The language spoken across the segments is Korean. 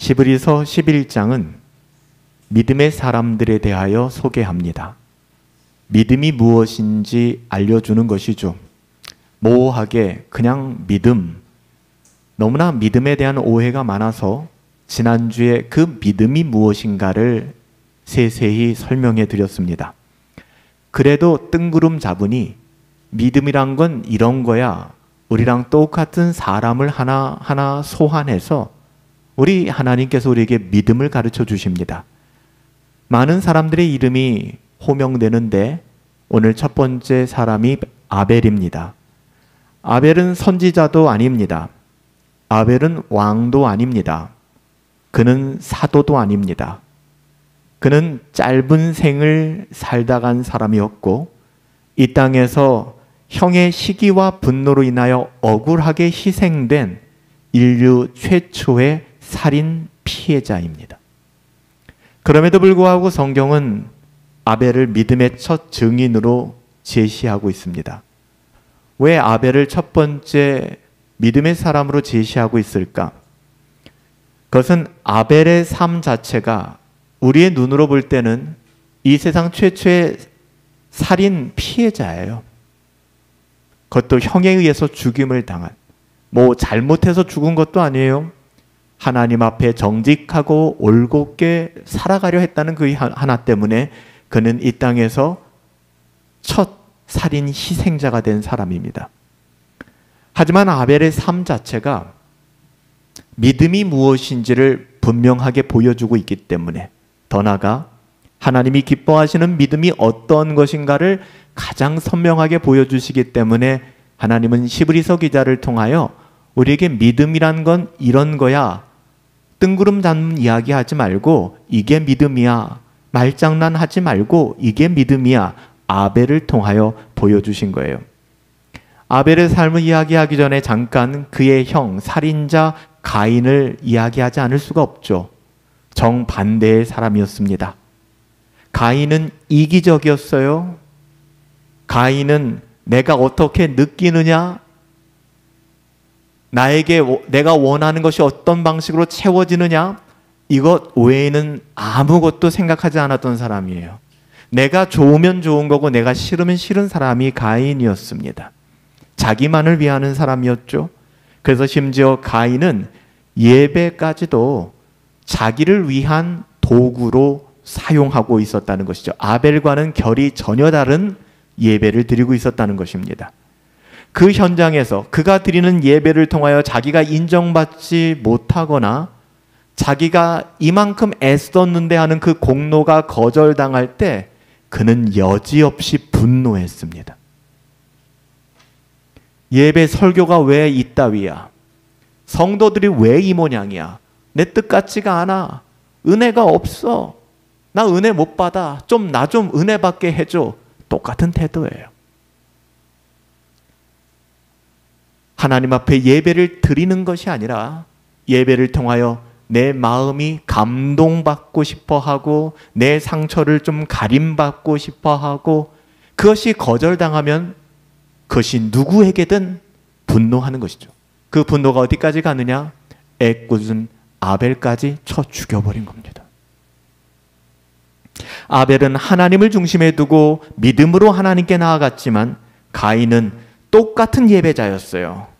히브리서 11장은 믿음의 사람들에 대하여 소개합니다. 믿음이 무엇인지 알려주는 것이죠. 모호하게 그냥 믿음, 너무나 믿음에 대한 오해가 많아서 지난주에 그 믿음이 무엇인가를 세세히 설명해 드렸습니다. 그래도 뜬구름 잡으니 믿음이란 건 이런 거야. 우리랑 똑같은 사람을 하나하나 소환해서 우리 하나님께서 우리에게 믿음을 가르쳐 주십니다. 많은 사람들의 이름이 호명되는데 오늘 첫 번째 사람이 아벨입니다. 아벨은 선지자도 아닙니다. 아벨은 왕도 아닙니다. 그는 사도도 아닙니다. 그는 짧은 생을 살다 간 사람이었고 이 땅에서 형의 시기와 분노로 인하여 억울하게 희생된 인류 최초의 살인 피해자입니다. 그럼에도 불구하고 성경은 아벨을 믿음의 첫 증인으로 제시하고 있습니다. 왜 아벨을 첫 번째 믿음의 사람으로 제시하고 있을까? 그것은 아벨의 삶 자체가 우리의 눈으로 볼 때는 이 세상 최초의 살인 피해자예요. 그것도 형에 의해서 죽임을 당한, 잘못해서 죽은 것도 아니에요. 하나님 앞에 정직하고 올곧게 살아가려 했다는 그 하나 때문에 그는 이 땅에서 첫 살인 희생자가 된 사람입니다. 하지만 아벨의 삶 자체가 믿음이 무엇인지를 분명하게 보여주고 있기 때문에, 더 나아가 하나님이 기뻐하시는 믿음이 어떤 것인가를 가장 선명하게 보여주시기 때문에 하나님은 히브리서 기자를 통하여 우리에게 믿음이란 건 이런 거야, 뜬구름 잡는 이야기 하지 말고 이게 믿음이야, 말장난 하지 말고 이게 믿음이야, 아벨을 통하여 보여주신 거예요. 아벨의 삶을 이야기하기 전에 잠깐 그의 형 살인자 가인을 이야기하지 않을 수가 없죠. 정반대의 사람이었습니다. 가인은 이기적이었어요. 가인은 내가 어떻게 느끼느냐, 내가 원하는 것이 어떤 방식으로 채워지느냐, 이것 외에는 아무것도 생각하지 않았던 사람이에요. 내가 좋으면 좋은 거고 내가 싫으면 싫은 사람이 가인이었습니다. 자기만을 위하는 사람이었죠. 그래서 심지어 가인은 예배까지도 자기를 위한 도구로 사용하고 있었다는 것이죠. 아벨과는 결이 전혀 다른 예배를 드리고 있었다는 것입니다. 그 현장에서 그가 드리는 예배를 통하여 자기가 인정받지 못하거나 자기가 이만큼 애썼는데 하는 그 공로가 거절당할 때 그는 여지없이 분노했습니다. 예배 설교가 왜 이따위야? 성도들이 왜 이 모양이야? 내 뜻 같지가 않아. 은혜가 없어. 나 은혜 못 받아. 나 좀 은혜 받게 해줘. 똑같은 태도예요. 하나님 앞에 예배를 드리는 것이 아니라 예배를 통하여 내 마음이 감동받고 싶어하고 내 상처를 좀 가림받고 싶어하고 그것이 거절당하면 그것이 누구에게든 분노하는 것이죠. 그 분노가 어디까지 가느냐? 애꿎은 아벨까지 쳐 죽여버린 겁니다. 아벨은 하나님을 중심에 두고 믿음으로 하나님께 나아갔지만 가인은 똑같은 예배자였어요.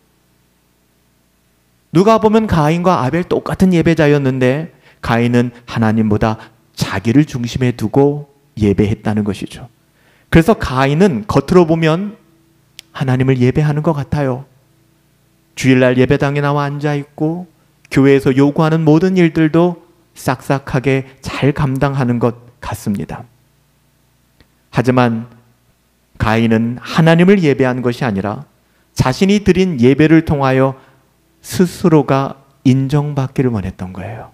누가 보면 가인과 아벨 똑같은 예배자였는데 가인은 하나님보다 자기를 중심에 두고 예배했다는 것이죠. 그래서 가인은 겉으로 보면 하나님을 예배하는 것 같아요. 주일날 예배당에 나와 앉아있고 교회에서 요구하는 모든 일들도 싹싹하게 잘 감당하는 것 같습니다. 하지만 가인은 하나님을 예배한 것이 아니라 자신이 드린 예배를 통하여 스스로가 인정받기를 원했던 거예요.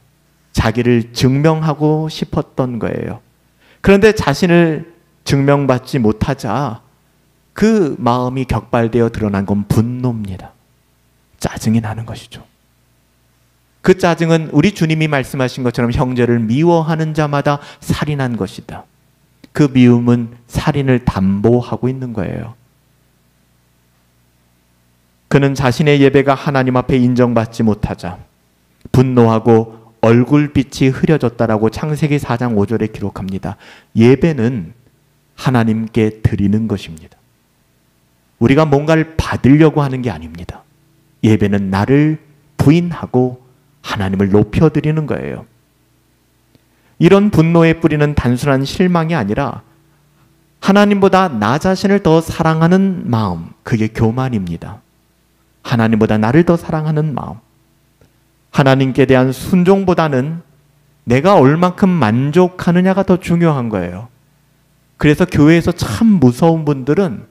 자기를 증명하고 싶었던 거예요. 그런데 자신을 증명받지 못하자 그 마음이 격발되어 드러난 건 분노입니다. 짜증이 나는 것이죠. 그 짜증은 우리 주님이 말씀하신 것처럼 형제를 미워하는 자마다 살인한 것이다. 그 미움은 살인을 담보하고 있는 거예요. 그는 자신의 예배가 하나님 앞에 인정받지 못하자 분노하고 얼굴빛이 흐려졌다라고 창세기 4장 5절에 기록합니다. 예배는 하나님께 드리는 것입니다. 우리가 뭔가를 받으려고 하는 게 아닙니다. 예배는 나를 부인하고 하나님을 높여드리는 거예요. 이런 분노의 뿌리는 단순한 실망이 아니라 하나님보다 나 자신을 더 사랑하는 마음, 그게 교만입니다. 하나님보다 나를 더 사랑하는 마음. 하나님께 대한 순종보다는 내가 얼만큼 만족하느냐가 더 중요한 거예요. 그래서 교회에서 참 무서운 분들은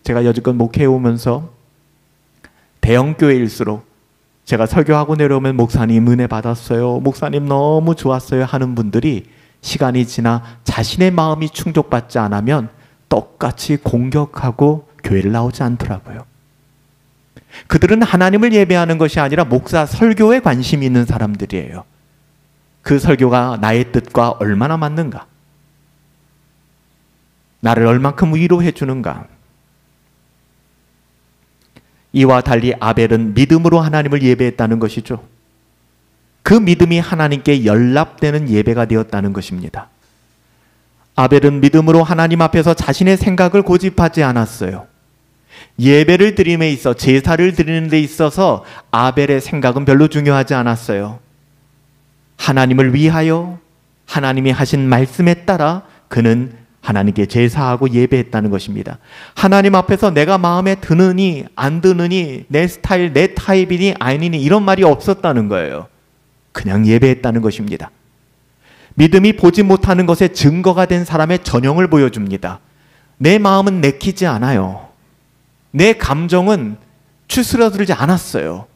제가 여지껏 목회해 오면서 대형교회일수록 제가 설교하고 내려오면 목사님 은혜 받았어요. 목사님 너무 좋았어요 하는 분들이 시간이 지나 자신의 마음이 충족받지 않으면 똑같이 공격하고 교회를 나오지 않더라고요. 그들은 하나님을 예배하는 것이 아니라 목사 설교에 관심이 있는 사람들이에요. 그 설교가 나의 뜻과 얼마나 맞는가? 나를 얼만큼 위로해 주는가? 이와 달리 아벨은 믿음으로 하나님을 예배했다는 것이죠. 그 믿음이 하나님께 연락되는 예배가 되었다는 것입니다. 아벨은 믿음으로 하나님 앞에서 자신의 생각을 고집하지 않았어요. 예배를 드림에 있어 제사를 드리는 데 있어서 아벨의 생각은 별로 중요하지 않았어요. 하나님을 위하여 하나님이 하신 말씀에 따라 그는 하나님께 제사하고 예배했다는 것입니다. 하나님 앞에서 내가 마음에 드느니 안 드느니 내 스타일 내 타입이니 아니니 이런 말이 없었다는 거예요. 그냥 예배했다는 것입니다. 믿음이 보지 못하는 것에 증거가 된 사람의 전형을 보여줍니다. 내 마음은 내키지 않아요. 내 감정은 추스러들지 않았어요.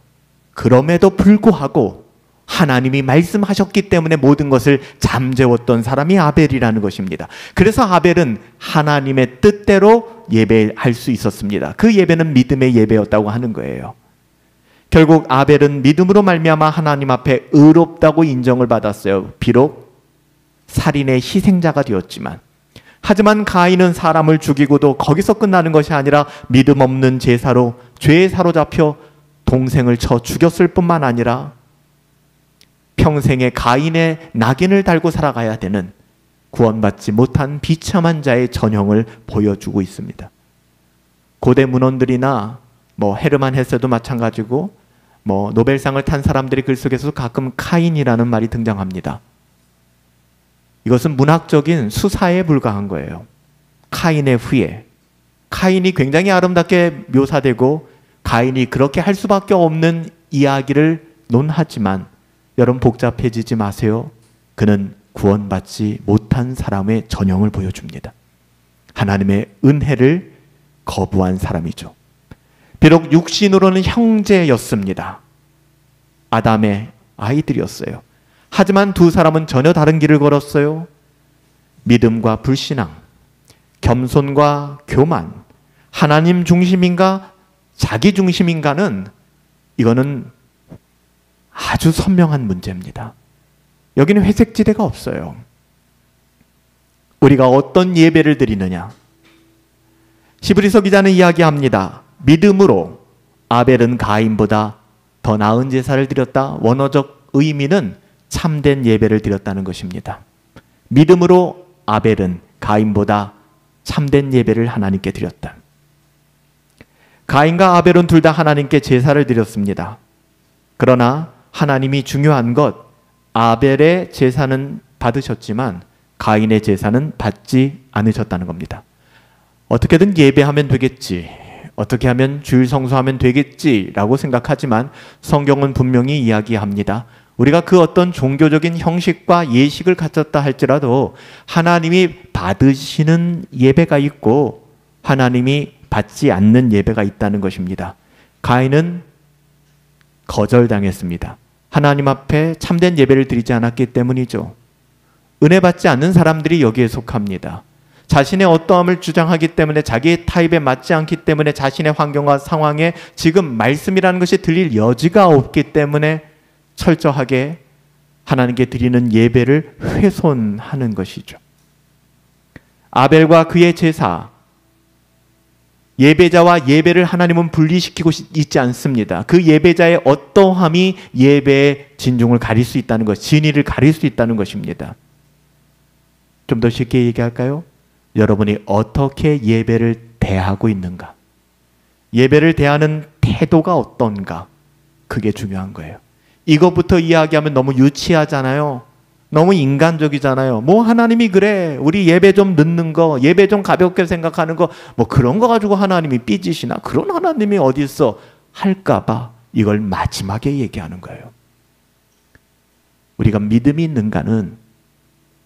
그럼에도 불구하고 하나님이 말씀하셨기 때문에 모든 것을 잠재웠던 사람이 아벨이라는 것입니다. 그래서 아벨은 하나님의 뜻대로 예배할 수 있었습니다. 그 예배는 믿음의 예배였다고 하는 거예요. 결국 아벨은 믿음으로 말미암아 하나님 앞에 의롭다고 인정을 받았어요. 비록 살인의 희생자가 되었지만. 하지만 가인은 사람을 죽이고도 거기서 끝나는 것이 아니라 믿음 없는 제사로 죄에 사로잡혀 동생을 쳐 죽였을 뿐만 아니라 평생에 가인의 낙인을 달고 살아가야 되는 구원받지 못한 비참한 자의 전형을 보여주고 있습니다. 고대 문헌들이나 헤르만 헤세도 마찬가지고 노벨상을 탄 사람들의 글 속에서도 가끔 카인이라는 말이 등장합니다. 이것은 문학적인 수사에 불과한 거예요. 카인의 후예. 카인이 굉장히 아름답게 묘사되고 가인이 그렇게 할 수밖에 없는 이야기를 논하지만 여러분 복잡해지지 마세요. 그는 구원받지 못한 사람의 전형을 보여줍니다. 하나님의 은혜를 거부한 사람이죠. 비록 육신으로는 형제였습니다. 아담의 아이들이었어요. 하지만 두 사람은 전혀 다른 길을 걸었어요. 믿음과 불신앙, 겸손과 교만, 하나님 중심인가 자기 중심인가는 이거는 아주 선명한 문제입니다. 여기는 회색지대가 없어요. 우리가 어떤 예배를 드리느냐. 히브리서 기자는 이야기합니다. 믿음으로 아벨은 가인보다 더 나은 제사를 드렸다. 원어적 의미는 참된 예배를 드렸다는 것입니다. 믿음으로 아벨은 가인보다 참된 예배를 하나님께 드렸다. 가인과 아벨은 둘 다 하나님께 제사를 드렸습니다. 그러나 하나님이 중요한 것, 아벨의 제사는 받으셨지만 가인의 제사는 받지 않으셨다는 겁니다. 어떻게든 예배하면 되겠지, 어떻게 하면 주일 성수하면 되겠지라고 생각하지만 성경은 분명히 이야기합니다. 우리가 그 어떤 종교적인 형식과 예식을 갖췄다 할지라도 하나님이 받으시는 예배가 있고 하나님이 받지 않는 예배가 있다는 것입니다. 가인은 거절당했습니다. 하나님 앞에 참된 예배를 드리지 않았기 때문이죠. 은혜 받지 않는 사람들이 여기에 속합니다. 자신의 어떠함을 주장하기 때문에 자기의 타입에 맞지 않기 때문에 자신의 환경과 상황에 지금 말씀이라는 것이 들릴 여지가 없기 때문에 철저하게 하나님께 드리는 예배를 훼손하는 것이죠. 아벨과 그의 제사, 예배자와 예배를 하나님은 분리시키고 있지 않습니다. 그 예배자의 어떠함이 예배의 진중을 가릴 수 있다는 것, 진리를 가릴 수 있다는 것입니다. 좀 더 쉽게 얘기할까요? 여러분이 어떻게 예배를 대하고 있는가? 예배를 대하는 태도가 어떤가? 그게 중요한 거예요. 이것부터 이야기하면 너무 유치하잖아요. 너무 인간적이잖아요. 뭐 하나님이 그래. 우리 예배 좀 늦는 거, 예배 좀 가볍게 생각하는 거, 뭐 그런 거 가지고 하나님이 삐지시나? 그런 하나님이 어디 있어? 할까 봐 이걸 마지막에 얘기하는 거예요. 우리가 믿음이 있는가는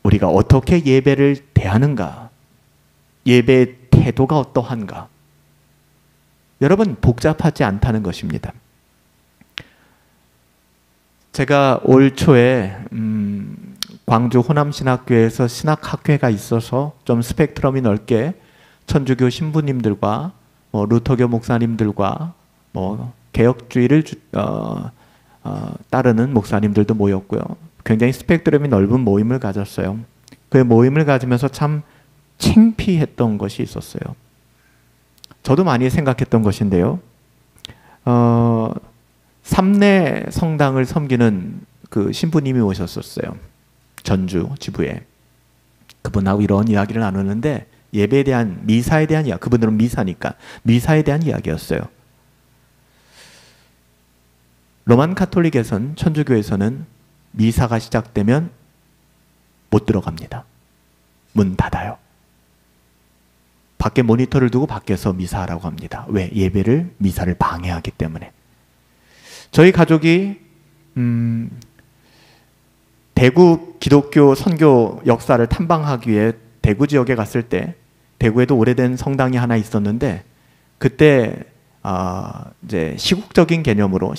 우리가 어떻게 예배를 대하는가? 예배의 태도가 어떠한가? 여러분, 복잡하지 않다는 것입니다. 제가 올 초에 광주 호남신학교에서 신학학회가 있어서 좀 스펙트럼이 넓게 천주교 신부님들과 루터교 목사님들과 개혁주의를 따르는 목사님들도 모였고요. 굉장히 스펙트럼이 넓은 모임을 가졌어요. 그 모임을 가지면서 참 창피했던 것이 있었어요. 저도 많이 생각했던 것인데요. 삼내 성당을 섬기는 그 신부님이 오셨었어요. 전주 지부에. 그분하고 이런 이야기를 나누는데 예배에 대한, 미사에 대한 이야기, 그분들은 미사니까 미사에 대한 이야기였어요. 로만 가톨릭에선, 천주교에서는 미사가 시작되면 못 들어갑니다. 문 닫아요. 밖에 모니터를 두고 밖에서 미사하라고 합니다. 왜? 예배를, 미사를 방해하기 때문에. 저희 가족이 대구 기독교 선교 역사를 탐방하기 위해 대구 지역에 갔을 때, 대구에도 오래된 성당이 하나 있었는데, 그때 이제 시국적인 개념으로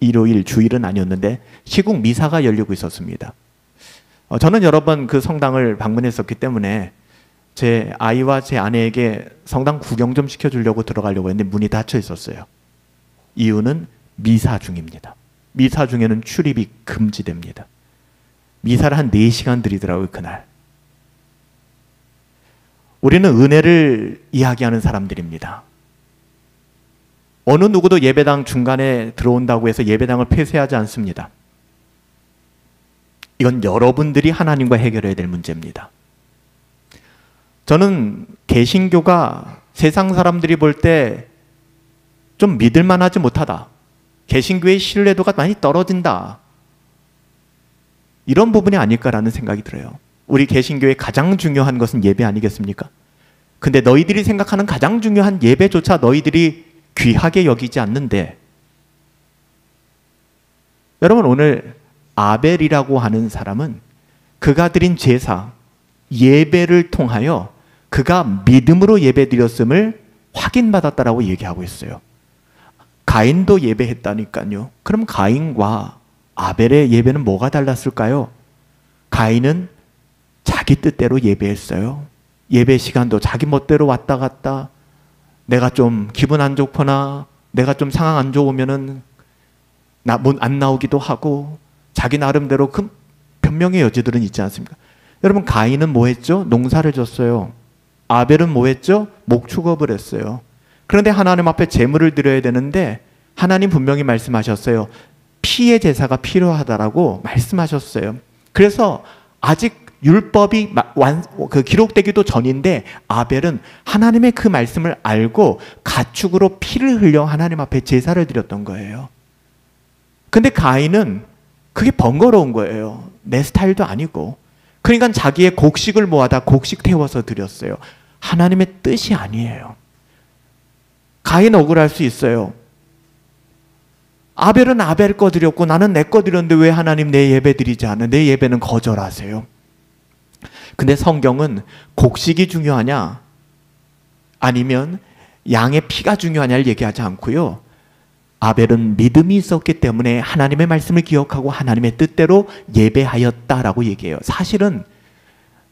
일요일, 주일은 아니었는데 시국 미사가 열리고 있었습니다. 저는 여러 번 그 성당을 방문했었기 때문에 제 아이와 제 아내에게 성당 구경 좀 시켜주려고 들어가려고 했는데 문이 닫혀 있었어요. 이유는 미사 중입니다. 미사 중에는 출입이 금지됩니다. 미사를 한 4시간 드리더라고요, 그날. 우리는 은혜를 이야기하는 사람들입니다. 어느 누구도 예배당 중간에 들어온다고 해서 예배당을 폐쇄하지 않습니다. 이건 여러분들이 하나님과 해결해야 될 문제입니다. 저는 개신교가 세상 사람들이 볼 때 좀 믿을만하지 못하다. 개신교의 신뢰도가 많이 떨어진다. 이런 부분이 아닐까라는 생각이 들어요. 우리 개신교의 가장 중요한 것은 예배 아니겠습니까? 근데 너희들이 생각하는 가장 중요한 예배조차 너희들이 귀하게 여기지 않는데, 여러분, 오늘 아벨이라고 하는 사람은 그가 드린 제사, 예배를 통하여 그가 믿음으로 예배드렸음을 확인받았다라고 얘기하고 있어요. 가인도 예배했다니까요. 그럼 가인과 아벨의 예배는 뭐가 달랐을까요? 가인은 자기 뜻대로 예배했어요. 예배 시간도 자기 멋대로 왔다 갔다, 내가 좀 기분 안 좋거나 내가 좀 상황 안 좋으면은 안 나오기도 하고, 자기 나름대로 그 변명의 여지들은 있지 않습니까? 여러분, 가인은 뭐 했죠? 농사를 졌어요. 아벨은 뭐 했죠? 목축업을 했어요. 그런데 하나님 앞에 제물을 드려야 되는데 하나님 분명히 말씀하셨어요. 피의 제사가 필요하다라고 말씀하셨어요. 그래서 아직 율법이 기록되기도 전인데 아벨은 하나님의 그 말씀을 알고 가축으로 피를 흘려 하나님 앞에 제사를 드렸던 거예요. 근데 가인은 그게 번거로운 거예요. 내 스타일도 아니고. 그러니까 자기의 곡식을 모아다 곡식 태워서 드렸어요. 하나님의 뜻이 아니에요. 가인 억울할 수 있어요. 아벨은 아벨 거 드렸고 나는 내 거 드렸는데 왜 하나님 내 예배 드리지 않아? 내 예배는 거절하세요. 근데 성경은 곡식이 중요하냐 아니면 양의 피가 중요하냐를 얘기하지 않고요. 아벨은 믿음이 있었기 때문에 하나님의 말씀을 기억하고 하나님의 뜻대로 예배하였다라고 얘기해요. 사실은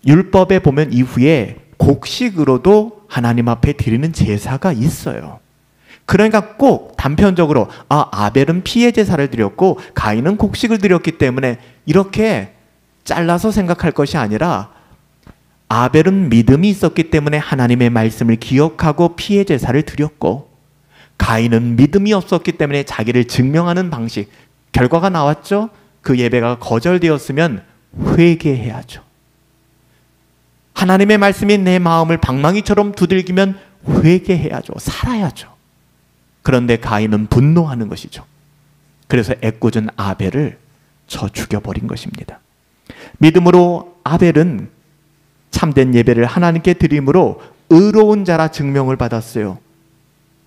율법에 보면 이후에 곡식으로도 하나님 앞에 드리는 제사가 있어요. 그러니까 꼭 단편적으로 아벨은 피의 제사를 드렸고 가인은 곡식을 드렸기 때문에 이렇게 잘라서 생각할 것이 아니라, 아벨은 믿음이 있었기 때문에 하나님의 말씀을 기억하고 피의 제사를 드렸고, 가인은 믿음이 없었기 때문에 자기를 증명하는 방식, 결과가 나왔죠. 그 예배가 거절되었으면 회개해야죠. 하나님의 말씀이 내 마음을 방망이처럼 두들기면 회개해야죠. 살아야죠. 그런데 가인은 분노하는 것이죠. 그래서 애꿎은 아벨을 쳐 죽여버린 것입니다. 믿음으로 아벨은 참된 예배를 하나님께 드림으로 의로운 자라 증명을 받았어요.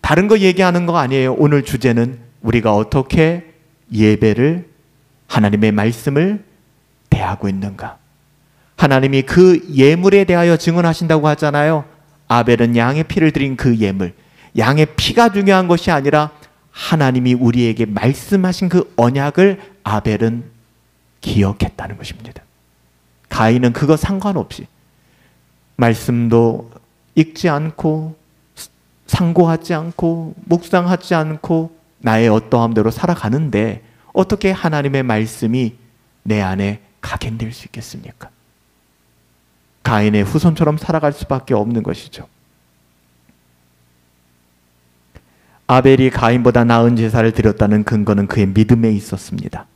다른 거 얘기하는 거 아니에요. 오늘 주제는 우리가 어떻게 예배를, 하나님의 말씀을 대하고 있는가. 하나님이 그 예물에 대하여 증언하신다고 하잖아요. 아벨은 양의 피를 드린 그 예물, 양의 피가 중요한 것이 아니라 하나님이 우리에게 말씀하신 그 언약을 아벨은 기억했다는 것입니다. 가인은 그거 상관없이 말씀도 읽지 않고 상고하지 않고 묵상하지 않고 나의 어떠함대로 살아가는데 어떻게 하나님의 말씀이 내 안에 각인될 수 있겠습니까? 가인의 후손처럼 살아갈 수밖에 없는 것이죠. 아벨이 가인보다 나은 제사를 드렸다는 근거는 그의 믿음에 있었습니다.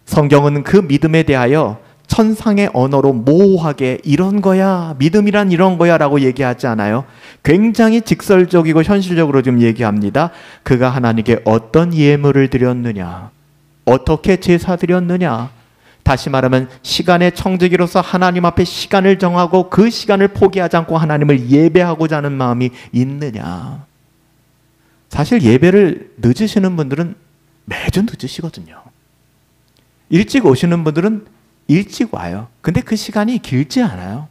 성경은 그 믿음에 대하여 천상의 언어로 모호하게 이런 거야, 믿음이란 이런 거야 라고 얘기하지 않아요. 굉장히 직설적이고 현실적으로 좀 얘기합니다. 그가 하나님께 어떤 예물을 드렸느냐, 어떻게 제사 드렸느냐, 다시 말하면 시간의 청지기로서 하나님 앞에 시간을 정하고 그 시간을 포기하지 않고 하나님을 예배하고자 하는 마음이 있느냐. 사실 예배를 늦으시는 분들은 매주 늦으시거든요. 일찍 오시는 분들은 일찍 와요. 근데 그 시간이 길지 않아요.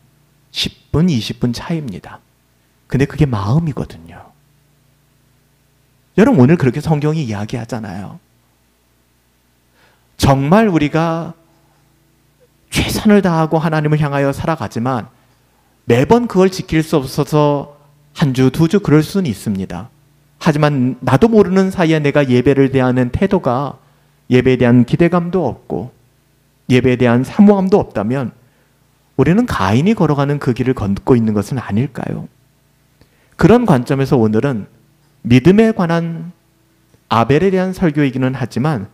10분, 20분 차이입니다. 근데 그게 마음이거든요. 여러분, 오늘 그렇게 성경이 이야기하잖아요. 정말 우리가 최선을 다하고 하나님을 향하여 살아가지만 매번 그걸 지킬 수 없어서 한 주, 두 주 그럴 수는 있습니다. 하지만 나도 모르는 사이에 내가 예배를 대하는 태도가 예배에 대한 기대감도 없고 예배에 대한 사모함도 없다면 우리는 가인이 걸어가는 그 길을 걷고 있는 것은 아닐까요? 그런 관점에서 오늘은 믿음에 관한 아벨에 대한 설교이기는 하지만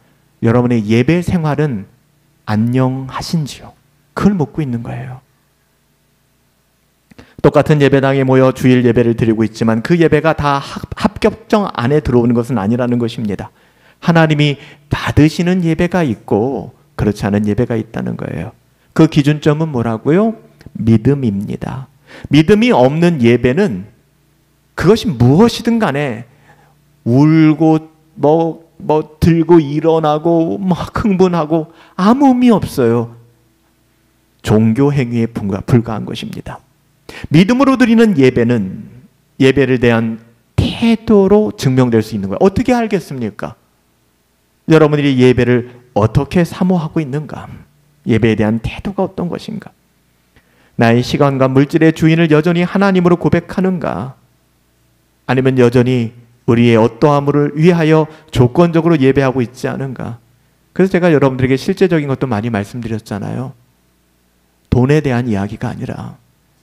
여러분의 예배 생활은 안녕하신지요? 그걸 묻고 있는 거예요. 똑같은 예배당에 모여 주일 예배를 드리고 있지만 그 예배가 다 합격점 안에 들어오는 것은 아니라는 것입니다. 하나님이 받으시는 예배가 있고 그렇지 않은 예배가 있다는 거예요. 그 기준점은 뭐라고요? 믿음입니다. 믿음이 없는 예배는 그것이 무엇이든 간에 울고 들고 일어나고 막 흥분하고 아무 의미 없어요. 종교 행위에 불과한 것입니다. 믿음으로 드리는 예배는 예배를 대한 태도로 증명될 수 있는 거예요. 어떻게 알겠습니까? 여러분들이 예배를 어떻게 사모하고 있는가? 예배에 대한 태도가 어떤 것인가? 나의 시간과 물질의 주인을 여전히 하나님으로 고백하는가? 아니면 여전히 우리의 어떠함을 위하여 조건적으로 예배하고 있지 않은가? 그래서 제가 여러분들에게 실제적인 것도 많이 말씀드렸잖아요. 돈에 대한 이야기가 아니라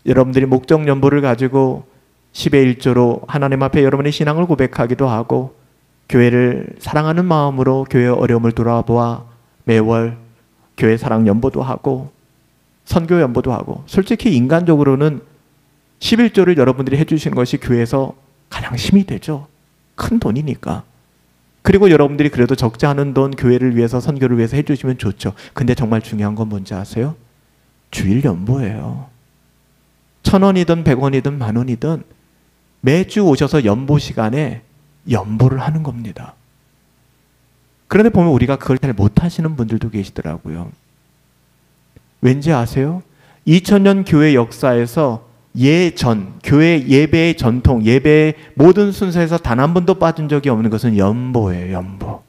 여러분들이 목적 연보를 가지고 10의 1조로 하나님 앞에 여러분의 신앙을 고백하기도 하고 교회를 사랑하는 마음으로 교회의 어려움을 돌아보아 매월 교회 사랑 연보도 하고 선교 연보도 하고 솔직히 인간적으로는 11조를 여러분들이 해주시는 것이 교회에서 가장 힘이 되죠. 큰 돈이니까. 그리고 여러분들이 그래도 적지 않은 돈 교회를 위해서 선교를 위해서 해주시면 좋죠. 근데 정말 중요한 건 뭔지 아세요? 주일 연보예요. 1,000원이든 100원이든 10,000원이든 매주 오셔서 연보 시간에 연보를 하는 겁니다. 그런데 보면 우리가 그걸 잘 못하시는 분들도 계시더라고요. 왠지 아세요? 2000년 교회 역사에서 교회 예배의 전통, 예배의 모든 순서에서 단 한 번도 빠진 적이 없는 것은 연보예요. 연보.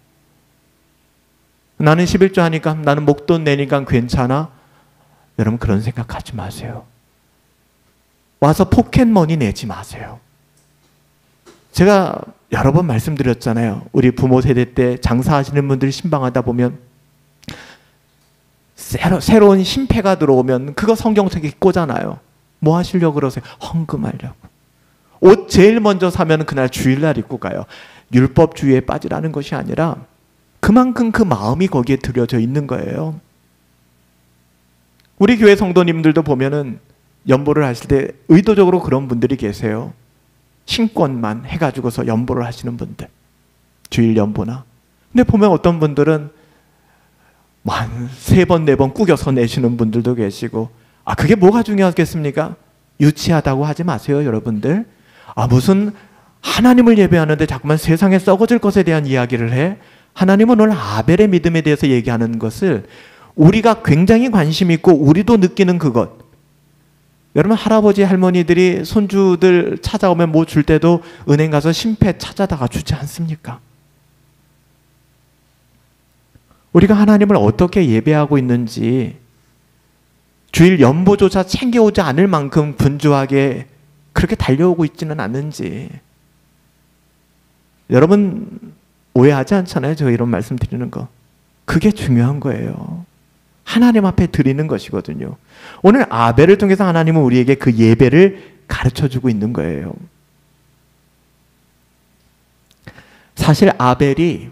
나는 11조 하니까 나는 목돈 내니까 괜찮아? 여러분 그런 생각하지 마세요. 와서 포켓머니 내지 마세요. 제가 여러 번 말씀드렸잖아요. 우리 부모 세대 때 장사하시는 분들이 신방하다 보면 새로운 신패가 들어오면 그거 성경책에 꽂아놔요. 뭐 하시려고 그러세요? 헌금하려고. 옷 제일 먼저 사면 그날 주일날 입고 가요. 율법주의에 빠지라는 것이 아니라 그만큼 그 마음이 거기에 들여져 있는 거예요. 우리 교회 성도님들도 보면은 연보를 하실 때 의도적으로 그런 분들이 계세요. 신권만 해가지고서 연보를 하시는 분들. 주일 연보나. 근데 보면 어떤 분들은 한 3번, 4번 꾸겨서 내시는 분들도 계시고, 그게 뭐가 중요하겠습니까? 유치하다고 하지 마세요, 여러분들. 무슨 하나님을 예배하는데 자꾸만 세상에 썩어질 것에 대한 이야기를 해? 하나님은 오늘 아벨의 믿음에 대해서 얘기하는 것을 우리가 굉장히 관심 있고 우리도 느끼는 그것. 여러분, 할아버지 할머니들이 손주들 찾아오면 뭐 줄 때도 은행 가서 심패 찾아다가 주지 않습니까? 우리가 하나님을 어떻게 예배하고 있는지 주일 연보조차 챙겨오지 않을 만큼 분주하게 그렇게 달려오고 있지는 않는지. 여러분 오해하지 않잖아요. 제가 이런 말씀 드리는 거. 그게 중요한 거예요. 하나님 앞에 드리는 것이거든요. 오늘 아벨을 통해서 하나님은 우리에게 그 예배를 가르쳐주고 있는 거예요. 사실 아벨이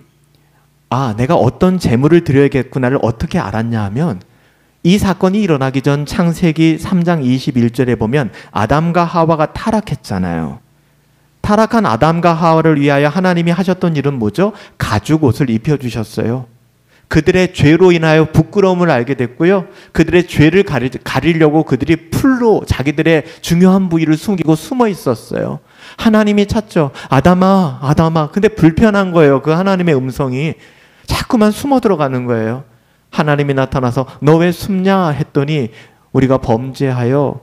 내가 어떤 제물을 드려야겠구나를 어떻게 알았냐 하면, 이 사건이 일어나기 전 창세기 3장 21절에 보면 아담과 하와가 타락했잖아요. 타락한 아담과 하와를 위하여 하나님이 하셨던 일은 뭐죠? 가죽 옷을 입혀주셨어요. 그들의 죄로 인하여 부끄러움을 알게 됐고요. 그들의 죄를 가리려고 그들이 풀로 자기들의 중요한 부위를 숨기고 숨어 있었어요. 하나님이 찾죠. 아담아, 아담아. 근데 불편한 거예요. 그 하나님의 음성이 자꾸만 숨어 들어가는 거예요. 하나님이 나타나서 너 왜 숨냐 했더니 우리가 범죄하여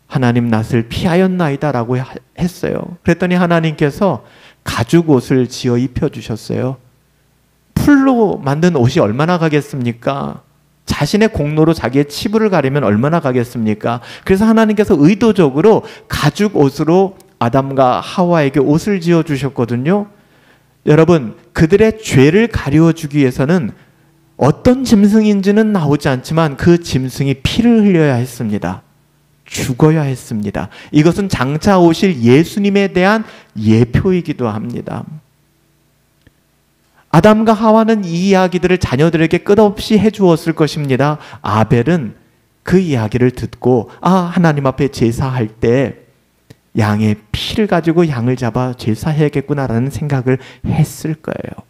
하나님 낯을 피하였나이다 라고 했어요. 그랬더니 하나님께서 가죽 옷을 지어 입혀주셨어요. 풀로 만든 옷이 얼마나 가겠습니까? 자신의 공로로 자기의 치부를 가리면 얼마나 가겠습니까? 그래서 하나님께서 의도적으로 가죽 옷으로 아담과 하와에게 옷을 지어 주셨거든요. 여러분, 그들의 죄를 가려주기 위해서는 어떤 짐승인지는 나오지 않지만 그 짐승이 피를 흘려야 했습니다. 죽어야 했습니다. 이것은 장차 오실 예수님에 대한 예표이기도 합니다. 아담과 하와는 이 이야기들을 자녀들에게 끝없이 해주었을 것입니다. 아벨은 그 이야기를 듣고 하나님 앞에 제사할 때 양의 피를 가지고 양을 잡아 제사해야겠구나라는 생각을 했을 거예요.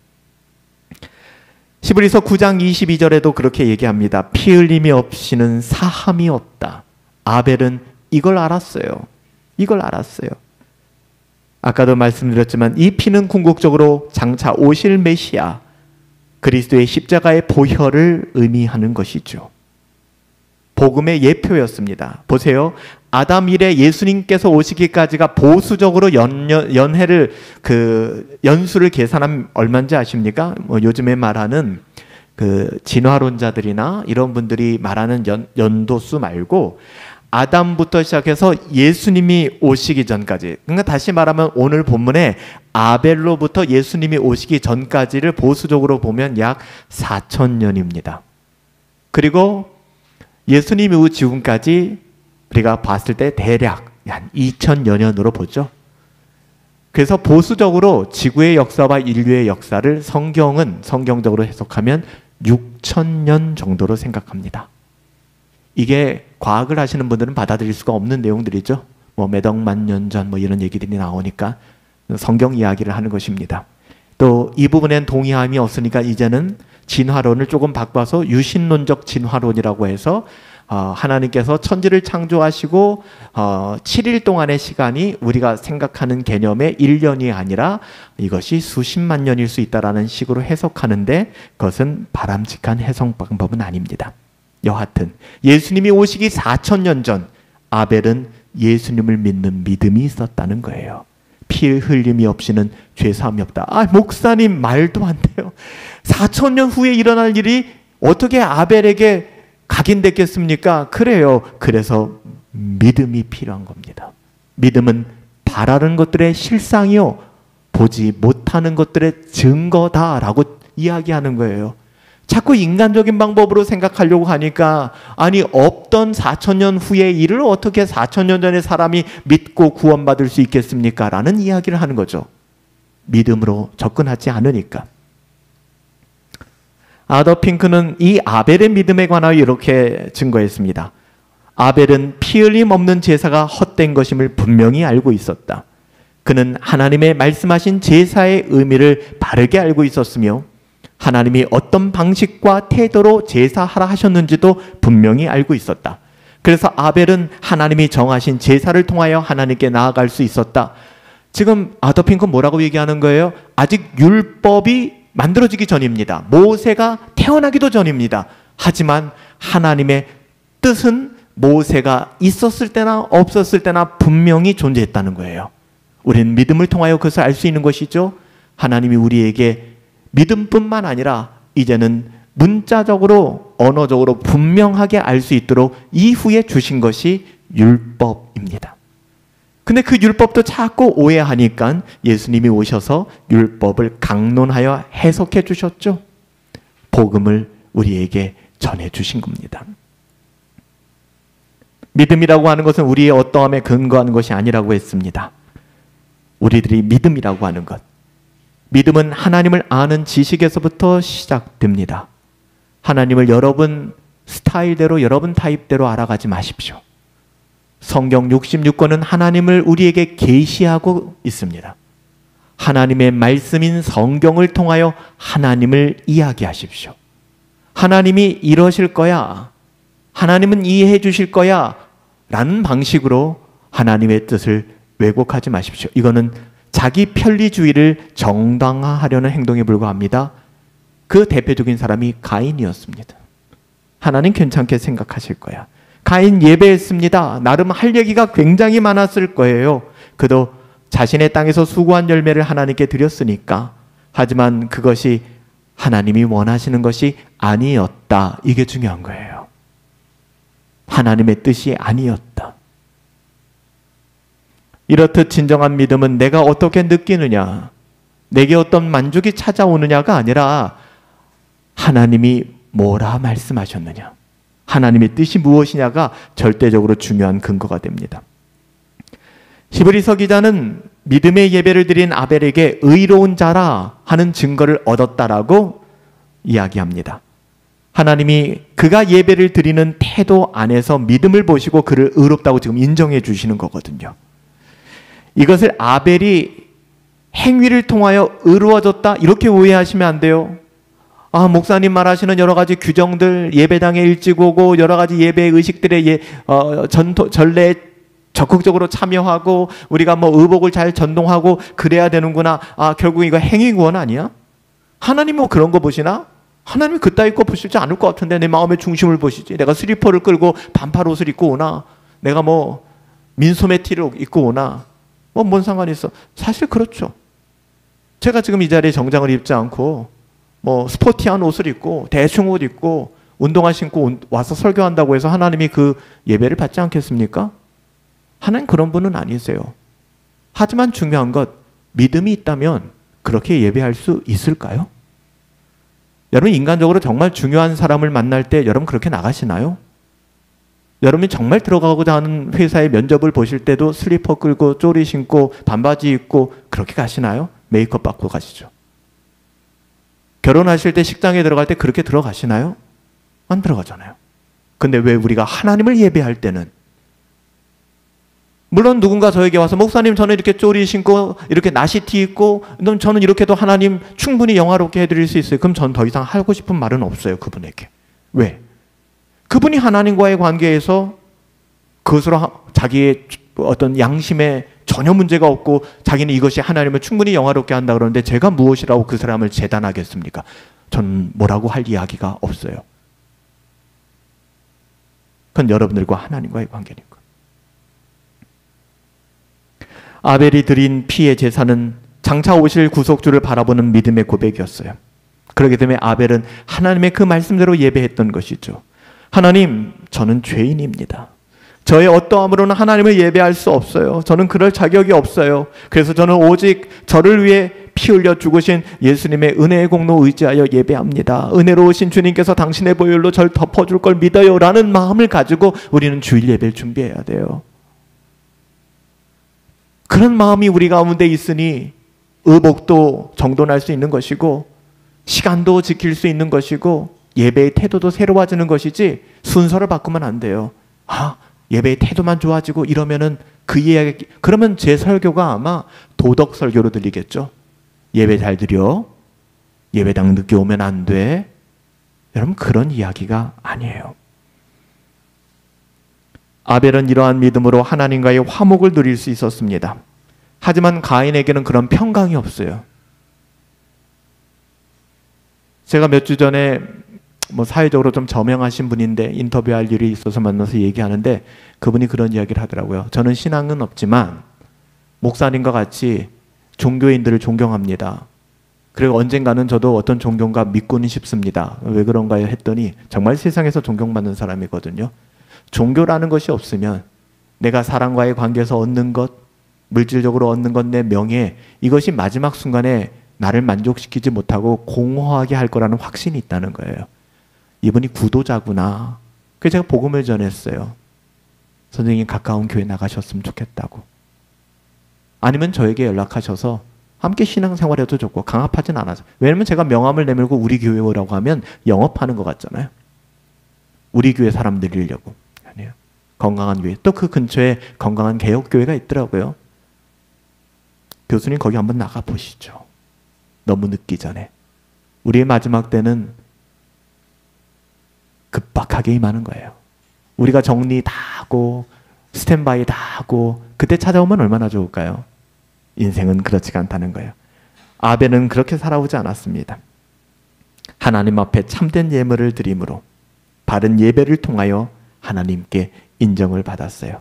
히브리서 9장 22절에도 그렇게 얘기합니다. 피 흘림이 없이는 사함이 없다. 아벨은 이걸 알았어요. 이걸 알았어요. 아까도 말씀드렸지만 이 피는 궁극적으로 장차 오실 메시아 그리스도의 십자가의 보혈을 의미하는 것이죠. 복음의 예표였습니다. 보세요. 아담 이래 예수님께서 오시기까지가 보수적으로 연수를 계산하면 얼마인지 아십니까? 요즘에 말하는 진화론자들이나 이런 분들이 말하는 연도수 말고 아담부터 시작해서 예수님이 오시기 전까지, 그러니까 다시 말하면 오늘 본문에 아벨로부터 예수님이 오시기 전까지를 보수적으로 보면 약 4,000년입니다. 그리고 예수님 이후 지금까지 우리가 봤을 때 대략 한 2,000여 년으로 보죠. 그래서 보수적으로 지구의 역사와 인류의 역사를 성경은 성경적으로 해석하면 6,000년 정도로 생각합니다. 이게 과학을 하시는 분들은 받아들일 수가 없는 내용들이죠. 몇 억만 년 전 이런 얘기들이 나오니까 성경 이야기를 하는 것입니다. 또 이 부분엔 동의함이 없으니까 이제는 진화론을 조금 바꿔서 유신론적 진화론이라고 해서 하나님께서 천지를 창조하시고 7일 동안의 시간이 우리가 생각하는 개념의 1년이 아니라 이것이 수십만 년일 수 있다라는 식으로 해석하는데 그것은 바람직한 해석 방법은 아닙니다. 여하튼 예수님이 오시기 4,000년 전 아벨은 예수님을 믿는 믿음이 있었다는 거예요. 피 흘림이 없이는 죄사함이 없다. 목사님 말도 안 돼요. 4,000년 후에 일어날 일이 어떻게 아벨에게 각인됐겠습니까? 그래요. 그래서 믿음이 필요한 겁니다. 믿음은 바라는 것들의 실상이요 보지 못하는 것들의 증거다라고 이야기하는 거예요. 자꾸 인간적인 방법으로 생각하려고 하니까 아니 없던 4,000년 후의 일을 어떻게 4,000년 전에 사람이 믿고 구원받을 수 있겠습니까? 라는 이야기를 하는 거죠. 믿음으로 접근하지 않으니까. 아더 핑크는 이 아벨의 믿음에 관하여 이렇게 증거했습니다. 아벨은 피 흘림 없는 제사가 헛된 것임을 분명히 알고 있었다. 그는 하나님의 말씀하신 제사의 의미를 바르게 알고 있었으며 하나님이 어떤 방식과 태도로 제사하라 하셨는지도 분명히 알고 있었다. 그래서 아벨은 하나님이 정하신 제사를 통하여 하나님께 나아갈 수 있었다. 지금 아더 핑크는 뭐라고 얘기하는 거예요? 아직 율법이 만들어지기 전입니다. 모세가 태어나기도 전입니다. 하지만 하나님의 뜻은 모세가 있었을 때나 없었을 때나 분명히 존재했다는 거예요. 우리는 믿음을 통하여 그것을 알 수 있는 것이죠. 하나님이 우리에게 믿음뿐만 아니라 이제는 문자적으로 언어적으로 분명하게 알 수 있도록 이후에 주신 것이 율법입니다. 근데 그 율법도 자꾸 오해하니까 예수님이 오셔서 율법을 강론하여 해석해 주셨죠. 복음을 우리에게 전해 주신 겁니다. 믿음이라고 하는 것은 우리의 어떠함에 근거하는 것이 아니라고 했습니다. 우리들이 믿음이라고 하는 것, 믿음은 하나님을 아는 지식에서부터 시작됩니다. 하나님을 여러분 스타일대로 여러분 타입대로 알아가지 마십시오. 성경 66권은 하나님을 우리에게 계시하고 있습니다. 하나님의 말씀인 성경을 통하여 하나님을 이야기하십시오. 하나님이 이러실 거야, 하나님은 이해해 주실 거야 라는 방식으로 하나님의 뜻을 왜곡하지 마십시오. 이거는 자기 편리주의를 정당화하려는 행동에 불과합니다. 그 대표적인 사람이 가인이었습니다. 하나님 괜찮게 생각하실 거야. 가인 예배했습니다. 나름 할 얘기가 굉장히 많았을 거예요. 그도 자신의 땅에서 수고한 열매를 하나님께 드렸으니까. 하지만 그것이 하나님이 원하시는 것이 아니었다. 이게 중요한 거예요. 하나님의 뜻이 아니었다. 이렇듯 진정한 믿음은 내가 어떻게 느끼느냐, 내게 어떤 만족이 찾아오느냐가 아니라 하나님이 뭐라 말씀하셨느냐, 하나님의 뜻이 무엇이냐가 절대적으로 중요한 근거가 됩니다. 히브리서 기자는 믿음의 예배를 드린 아벨에게 의로운 자라 하는 증거를 얻었다라고 이야기합니다. 하나님이 그가 예배를 드리는 태도 안에서 믿음을 보시고 그를 의롭다고 지금 인정해 주시는 거거든요. 이것을 아벨이 행위를 통하여 의로워졌다 이렇게 오해하시면 안 돼요. 아, 목사님 말하시는 여러 가지 규정들, 예배당에 일찍 오고 여러 가지 예배 의식들의 전례에 적극적으로 참여하고 우리가 뭐 의복을 잘 전동하고 그래야 되는구나. 아, 결국 이거 행위 구원 아니야? 하나님 뭐 그런 거 보시나? 하나님이 그따위 거 보시지 않을 것 같은데 내 마음의 중심을 보시지. 내가 슬리퍼를 끌고 반팔 옷을 입고 오나, 내가 뭐 민소매 티를 입고 오나, 뭐 뭔 상관이 있어. 사실 그렇죠. 제가 지금 이 자리에 정장을 입지 않고 뭐 스포티한 옷을 입고 대충 옷 입고 운동화 신고 와서 설교한다고 해서 하나님이 그 예배를 받지 않겠습니까? 하나님 그런 분은 아니세요. 하지만 중요한 것, 믿음이 있다면 그렇게 예배할 수 있을까요? 여러분 인간적으로 정말 중요한 사람을 만날 때 여러분 그렇게 나가시나요? 여러분이 정말 들어가고자 하는 회사의 면접을 보실 때도 슬리퍼 끌고 쪼리 신고 반바지 입고 그렇게 가시나요? 메이크업 받고 가시죠. 결혼하실 때 식장에 들어갈 때 그렇게 들어가시나요? 안 들어가잖아요. 근데 왜 우리가 하나님을 예배할 때는, 물론 누군가 저에게 와서 목사님 저는 이렇게 쪼리 신고 이렇게 나시티 입고 저는 이렇게도 하나님 충분히 영화롭게 해드릴 수 있어요. 그럼 전 더 이상 하고 싶은 말은 없어요. 그분에게. 왜? 그분이 하나님과의 관계에서 그것으로 자기의 어떤 양심에 전혀 문제가 없고 자기는 이것이 하나님을 충분히 영화롭게 한다 그러는데 제가 무엇이라고 그 사람을 재단하겠습니까? 저는 뭐라고 할 이야기가 없어요. 그건 여러분들과 하나님과의 관계니까. 아벨이 드린 피의 제사는 장차 오실 구속주를 바라보는 믿음의 고백이었어요. 그렇기 때문에 아벨은 하나님의 그 말씀대로 예배했던 것이죠. 하나님, 저는 죄인입니다. 저의 어떠함으로는 하나님을 예배할 수 없어요. 저는 그럴 자격이 없어요. 그래서 저는 오직 저를 위해 피 흘려 죽으신 예수님의 은혜의 공로 의지하여 예배합니다. 은혜로우신 주님께서 당신의 보혈로 저를 덮어줄 걸 믿어요 라는 마음을 가지고 우리는 주일 예배를 준비해야 돼요. 그런 마음이 우리 가운데 있으니 의복도 정돈할 수 있는 것이고 시간도 지킬 수 있는 것이고 예배의 태도도 새로워지는 것이지 순서를 바꾸면 안 돼요. 예배의 태도만 좋아지고 이러면은 그 이야기, 그러면 제 설교가 아마 도덕 설교로 들리겠죠. 예배 잘 드려. 예배당 늦게 오면 안 돼. 여러분 그런 이야기가 아니에요. 아벨은 이러한 믿음으로 하나님과의 화목을 누릴 수 있었습니다. 하지만 가인에게는 그런 평강이 없어요. 제가 몇 주 전에 사회적으로 좀 저명하신 분인데 인터뷰할 일이 있어서 만나서 얘기하는데 그분이 그런 이야기를 하더라고요. 저는 신앙은 없지만 목사님과 같이 종교인들을 존경합니다. 그리고 언젠가는 저도 어떤 종교가 믿고는 싶습니다. 왜 그런가요? 했더니 정말 세상에서 존경받는 사람이거든요. 종교라는 것이 없으면 내가 사람과의 관계에서 얻는 것, 물질적으로 얻는 것, 내 명예, 이것이 마지막 순간에 나를 만족시키지 못하고 공허하게 할 거라는 확신이 있다는 거예요. 이분이 구도자구나. 그래서 제가 복음을 전했어요. 선생님 가까운 교회 나가셨으면 좋겠다고. 아니면 저에게 연락하셔서 함께 신앙생활해도 좋고 강압하진 않아서. 왜냐면 제가 명함을 내밀고 우리 교회 오라고 하면 영업하는 것 같잖아요. 우리 교회 사람 늘리려고. 아니에요. 건강한 교회. 또 그 근처에 건강한 개혁교회가 있더라고요. 교수님 거기 한번 나가보시죠. 너무 늦기 전에. 우리의 마지막 때는 급박하게 임하는 거예요. 우리가 정리 다 하고 스탠바이 다 하고 그때 찾아오면 얼마나 좋을까요? 인생은 그렇지가 않다는 거예요. 아벨은 그렇게 살아오지 않았습니다. 하나님 앞에 참된 예물을 드림으로 바른 예배를 통하여 하나님께 인정을 받았어요.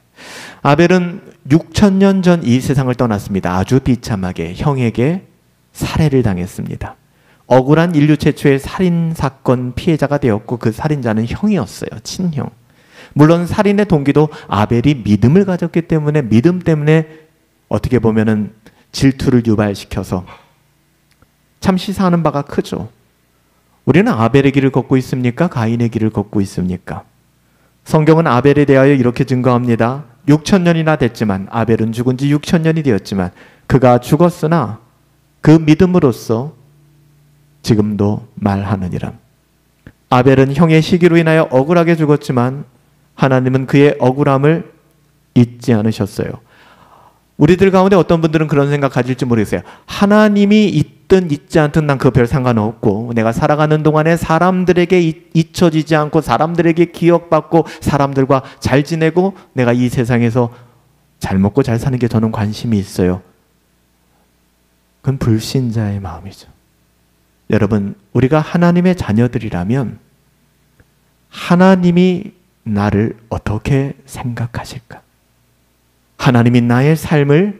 아벨은 6,000년 전 이 세상을 떠났습니다. 아주 비참하게 형에게 살해를 당했습니다. 억울한 인류 최초의 살인사건 피해자가 되었고 그 살인자는 형이었어요. 친형. 물론 살인의 동기도 아벨이 믿음을 가졌기 때문에 믿음 때문에 어떻게 보면은 질투를 유발시켜서 참 시사하는 바가 크죠. 우리는 아벨의 길을 걷고 있습니까? 가인의 길을 걷고 있습니까? 성경은 아벨에 대하여 이렇게 증거합니다. 6,000년이나 됐지만 아벨은 죽은 지 6,000년이 되었지만 그가 죽었으나 그 믿음으로써 지금도 말하느니라. 아벨은 형의 시기로 인하여 억울하게 죽었지만 하나님은 그의 억울함을 잊지 않으셨어요. 우리들 가운데 어떤 분들은 그런 생각 가질지 모르겠어요. 하나님이 있든 잊지 않든 난 그 별 상관없고 내가 살아가는 동안에 사람들에게 잊혀지지 않고 사람들에게 기억받고 사람들과 잘 지내고 내가 이 세상에서 잘 먹고 잘 사는 게 저는 관심이 있어요. 그건 불신자의 마음이죠. 여러분, 우리가 하나님의 자녀들이라면 하나님이 나를 어떻게 생각하실까? 하나님이 나의 삶을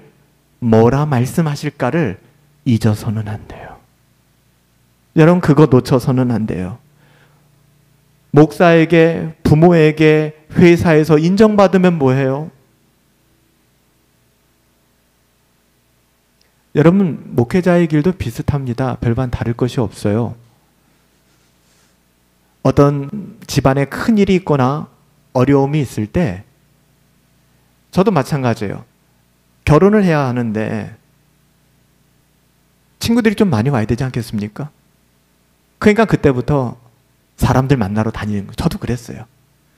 뭐라 말씀하실까를 잊어서는 안 돼요. 여러분, 그거 놓쳐서는 안 돼요. 목사에게, 부모에게, 회사에서 인정받으면 뭐해요? 여러분, 목회자의 길도 비슷합니다. 별반 다를 것이 없어요. 어떤 집안에 큰일이 있거나 어려움이 있을 때 저도 마찬가지예요. 결혼을 해야 하는데 친구들이 좀 많이 와야 되지 않겠습니까? 그러니까 그때부터 사람들 만나러 다니는 거예요. 저도 그랬어요.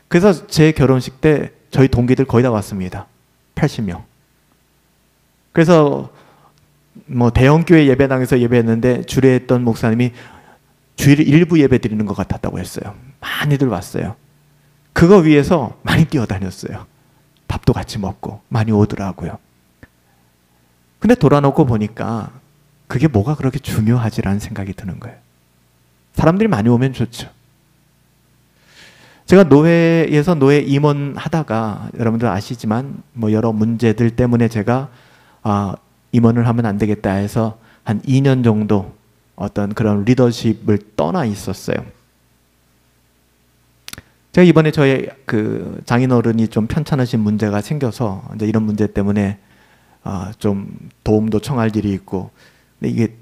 그래서 제 결혼식 때 저희 동기들 거의 다 왔습니다. 80명. 그래서 대형교회 예배당에서 예배했는데 주례했던 목사님이 주일 일부 예배 드리는 것 같았다고 했어요. 많이들 왔어요. 그거 위해서 많이 뛰어다녔어요. 밥도 같이 먹고 많이 오더라고요. 근데 돌아놓고 보니까 그게 뭐가 그렇게 중요하지라는 생각이 드는 거예요. 사람들이 많이 오면 좋죠. 제가 노회에서 노회 임원 하다가 여러분들 아시지만 여러 문제들 때문에 제가 임원을 하면 안 되겠다 해서 한 2년 정도 어떤 그런 리더십을 떠나 있었어요. 제가 이번에 저희 그 장인어른이 좀 편찮으신 문제가 생겨서 이제 이런 문제 때문에 좀 도움도 청할 일이 있고, 근데 이게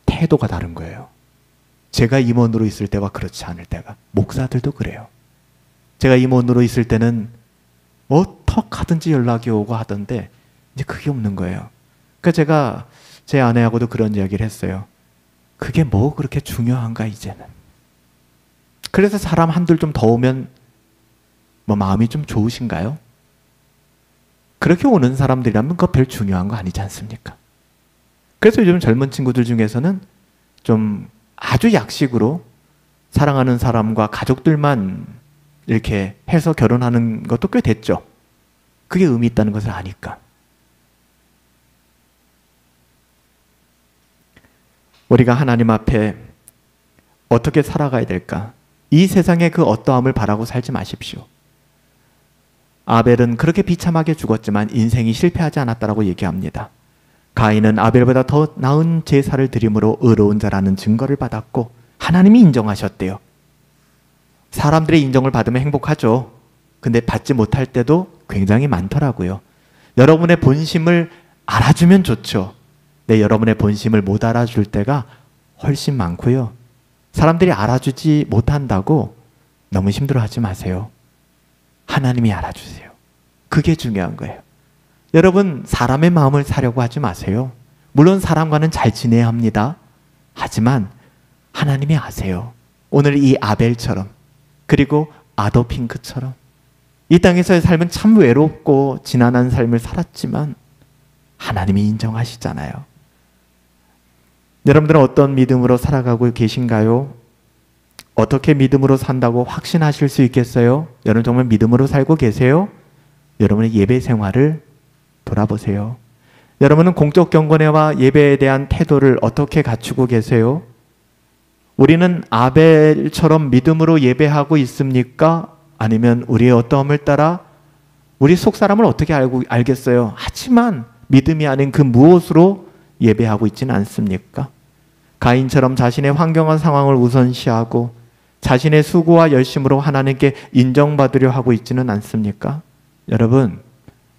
태도가 다른 거예요. 제가 임원으로 있을 때와 그렇지 않을 때가. 목사들도 그래요. 제가 임원으로 있을 때는 어떡하든지 연락이 오고 하던데 이제 그게 없는 거예요. 그러니까 제가 제 아내하고도 그런 이야기를 했어요. 그게 뭐 그렇게 중요한가 이제는. 그래서 사람 한둘 좀 더 오면 뭐 마음이 좀 좋으신가요? 그렇게 오는 사람들이라면 그거 별 중요한 거 아니지 않습니까? 그래서 요즘 젊은 친구들 중에서는 좀 아주 약식으로 사랑하는 사람과 가족들만 이렇게 해서 결혼하는 것도 꽤 됐죠. 그게 의미 있다는 것을 아니까. 우리가 하나님 앞에 어떻게 살아가야 될까? 이 세상의 그 어떠함을 바라고 살지 마십시오. 아벨은 그렇게 비참하게 죽었지만 인생이 실패하지 않았다라고 얘기합니다. 가인은 아벨보다 더 나은 제사를 드림으로 의로운 자라는 증거를 받았고 하나님이 인정하셨대요. 사람들의 인정을 받으면 행복하죠. 근데 받지 못할 때도 굉장히 많더라고요. 여러분의 본심을 알아주면 좋죠. 네, 여러분의 본심을 못 알아줄 때가 훨씬 많고요. 사람들이 알아주지 못한다고 너무 힘들어하지 마세요. 하나님이 알아주세요. 그게 중요한 거예요. 여러분, 사람의 마음을 사려고 하지 마세요. 물론 사람과는 잘 지내야 합니다. 하지만 하나님이 아세요. 오늘 이 아벨처럼, 그리고 아더핑크처럼 이 땅에서의 삶은 참 외롭고 지난한 삶을 살았지만 하나님이 인정하시잖아요. 여러분들은 어떤 믿음으로 살아가고 계신가요? 어떻게 믿음으로 산다고 확신하실 수 있겠어요? 여러분 정말 믿음으로 살고 계세요? 여러분의 예배 생활을 돌아보세요. 여러분은 공적 경건회와 예배에 대한 태도를 어떻게 갖추고 계세요? 우리는 아벨처럼 믿음으로 예배하고 있습니까? 아니면 우리의 어떠함을 따라 우리 속사람을 어떻게 알겠어요? 하지만 믿음이 아닌 그 무엇으로 예배하고 있지는 않습니까? 가인처럼 자신의 환경과 상황을 우선시하고 자신의 수고와 열심으로 하나님께 인정받으려 하고 있지는 않습니까? 여러분,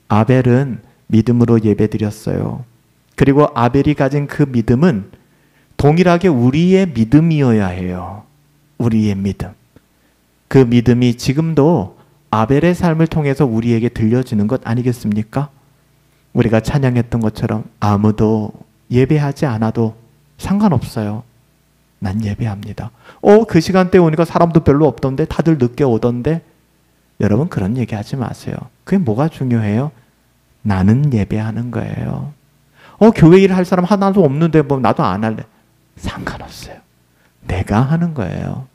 아벨은 믿음으로 예배드렸어요. 그리고 아벨이 가진 그 믿음은 동일하게 우리의 믿음이어야 해요. 우리의 믿음. 그 믿음이 지금도 아벨의 삶을 통해서 우리에게 들려지는 것 아니겠습니까? 우리가 찬양했던 것처럼 아무도 예배하지 않아도 상관없어요. 난 예배합니다. 그 시간대에 오니까 사람도 별로 없던데 다들 늦게 오던데. 여러분 그런 얘기하지 마세요. 그게 뭐가 중요해요? 나는 예배하는 거예요. 교회 일 할 사람 하나도 없는데 뭐 나도 안 할래. 상관없어요. 내가 하는 거예요.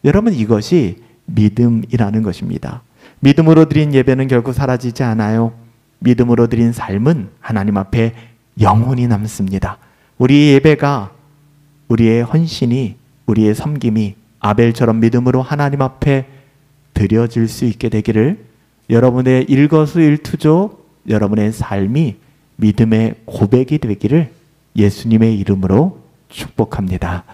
여러분 이것이 믿음이라는 것입니다. 믿음으로 드린 예배는 결국 사라지지 않아요. 믿음으로 드린 삶은 하나님 앞에 영원히 남습니다. 우리의 예배가, 우리의 헌신이, 우리의 섬김이 아벨처럼 믿음으로 하나님 앞에 드려질 수 있게 되기를, 여러분의 일거수일투족, 여러분의 삶이 믿음의 고백이 되기를 예수님의 이름으로 축복합니다.